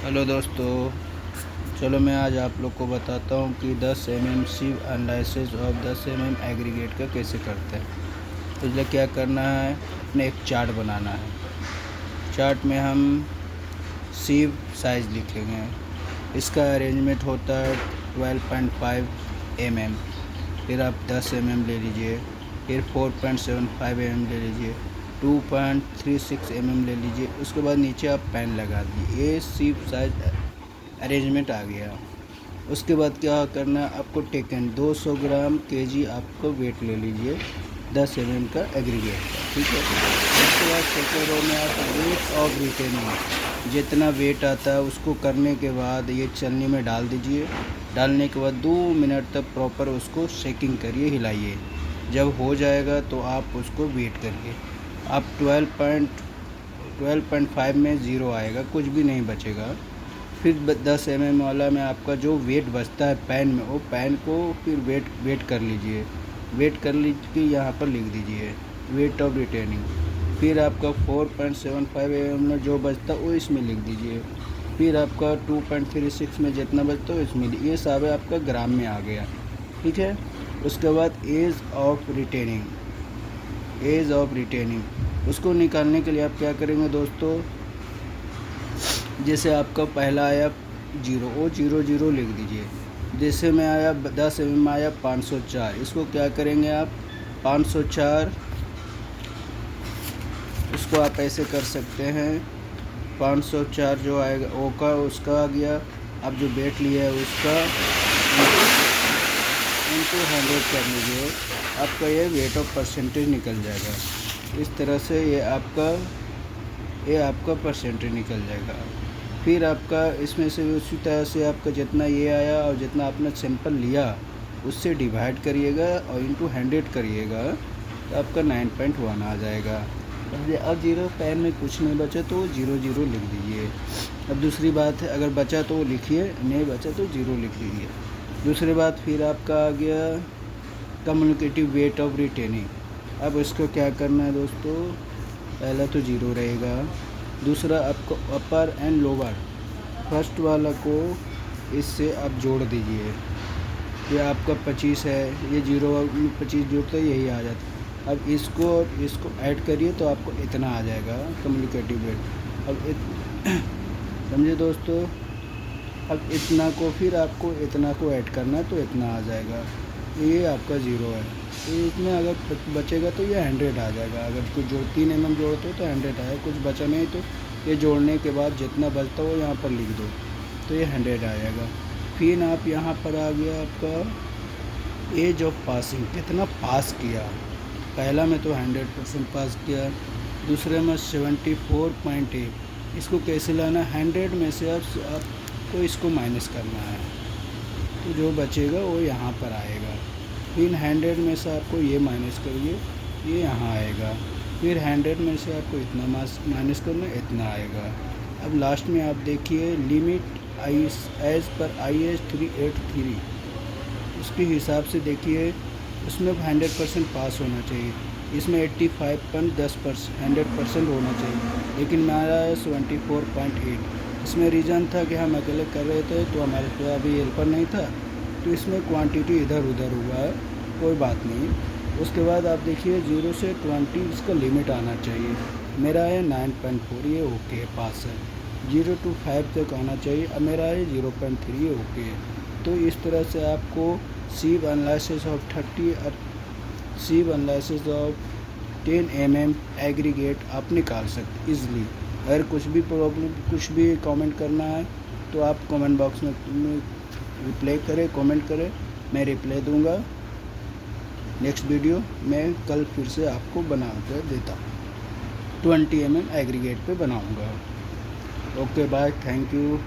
Hello दोस्तों, चलो मैं आज आप लोग को बताता हूँ कि 10 सिव एनालिसिस ऑफ 10 एग्रीगेट का कैसे करते हैं। तो इसलिए क्या करना है, अपने एक चार्ट बनाना है। चार्ट में हम सिव साइज़ लिखेंगे। इसका अरेंजमेंट होता है 12.5 mm। फिर आप 10 mm ले लीजिए, फिर 4.75 mm ले लीजिए, 2.36 mm ले लीजिए। उसके बाद नीचे आप पेन लगा दीजिए। ये सिव साइज अरेंजमेंट आ गया। उसके बाद क्या करना है, आपको टेकन 200 ग्राम केजी आपको वेट ले लीजिए 10 का एग्रीगेट का, ठीक है। उसके बाद सेकेंड रो में आप वेट ऑफ रिटेनिंग जितना वेट आता है उसको करने के बाद ये चलनी में डाल दीजिए। डालने के बाद 2 मिनट तक प्रॉपर उसको शेकिंग करिए, हिलाइए। जब हो जाएगा तो आप उसको वेट करिए। आप 12.5 में ज़ीरो आएगा, कुछ भी नहीं बचेगा। फिर 10 mm वाला में आपका जो वेट बचता है पैन में, वो पैन को फिर वेट कर लीजिए। वेट कर लीजिए, यहाँ पर लिख दीजिए वेट ऑफ रिटेनिंग। फिर आपका 4.75 mm में जो बचता है वो इसमें लिख दीजिए। फिर आपका 2.36 में जितना बचता है वो इसमें, ये सब है आपका ग्राम में आ गया, ठीक है। उसके बाद एज ऑफ रिटेनिंग उसको निकालने के लिए आप क्या करेंगे दोस्तों, जैसे आपका पहला आया 0, वो 0 लिख दीजिए। जैसे में आया 10 mm आया 504, इसको क्या करेंगे आप 504, इसको आप ऐसे कर सकते हैं। 504 जो आएगा ओ का उसका आ गया। अब जो वेट लिया है उसका इनटू 100 कर लीजिए, आपका ये वेट ऑफ परसेंटेज निकल जाएगा। इस तरह से ये आपका परसेंटेज निकल जाएगा। फिर आपका इसमें से उसी तरह से आपका जितना ये आया और जितना आपने सैंपल लिया उससे डिवाइड करिएगा और इनटू 100 करिएगा, तो आपका 9.1 आ जाएगा। अब 0 पैन में कुछ नहीं बचा तो 0 लिख दीजिए। अब दूसरी बात है, अगर बचा तो लिखिए, नहीं बचा तो 0 लिख दीजिए। दूसरी बात फिर आपका आ गया कम्युनिकेटिव वेट ऑफ रिटेनिंग। अब इसको क्या करना है दोस्तों, पहला तो 0 रहेगा। दूसरा आपको अपर एंड लोअर, फर्स्ट वाला को इससे आप जोड़ दीजिए। ये आपका 25 है, ये 0 25 जोड़ता है, यही आ जाता है। अब इसको ऐड करिए तो आपको इतना आ जाएगा कम्युनिकेटिव वेट। अब समझे दोस्तों। अब इतना को फिर आपको इतना को ऐड करना है तो इतना आ जाएगा। ये आपका 0 है, तो इसमें अगर बचेगा तो ये 100 आ जाएगा। अगर कुछ जो 3 mm जोड़ते हो तो 100 आएगा, कुछ बचा नहीं तो ये जोड़ने के बाद जितना बचता हो यहाँ पर लिख दो तो ये 100 आ जाएगा। फिर आप यहाँ पर आ गया आपका एज ऑफ पासिंग, कितना पास किया। पहला में तो 100% पास किया, दूसरे में 74.8। इसको कैसे लाना, 100 में से आपको इसको माइनस करना है, तो जो बचेगा वो यहाँ पर आएगा। फिर 100 में से आपको ये माइनस करिए, ये यहाँ आएगा। फिर 100 में से आपको इतना माइनस करना, इतना आएगा। अब लास्ट में आप देखिए लिमिट एज पर IS 383, उसके हिसाब से देखिए उसमें 100% पास होना चाहिए। इसमें 85.10% 100% होना चाहिए, लेकिन मेरा है 74.8। इसमें रीज़न था कि हम अकेले कर रहे थे तो हमारे पास अभी हेल्पर नहीं था, तो इसमें क्वांटिटी इधर उधर हुआ है, कोई बात नहीं। उसके बाद आप देखिए 0 से 20 इसका लिमिट आना चाहिए। मेरा है 9.4, ये ओके पास है। 0 to 5 तक आना चाहिए, अब मेरा है 0.3, ये ओके है। तो इस तरह से आपको सिव एनालिसिस ऑफ 10 mm एग्रीगेट आप निकाल सकते इजली। अगर कुछ भी प्रॉब्लम, कुछ भी कमेंट करना है तो आप कमेंट बॉक्स में रिप्लाई करें, कमेंट करें, मैं रिप्लाई दूंगा। नेक्स्ट वीडियो मैं कल फिर से आपको बना कर देता हूँ, 20 mm एग्रीगेट पे बनाऊंगा। Okay bye, thank you.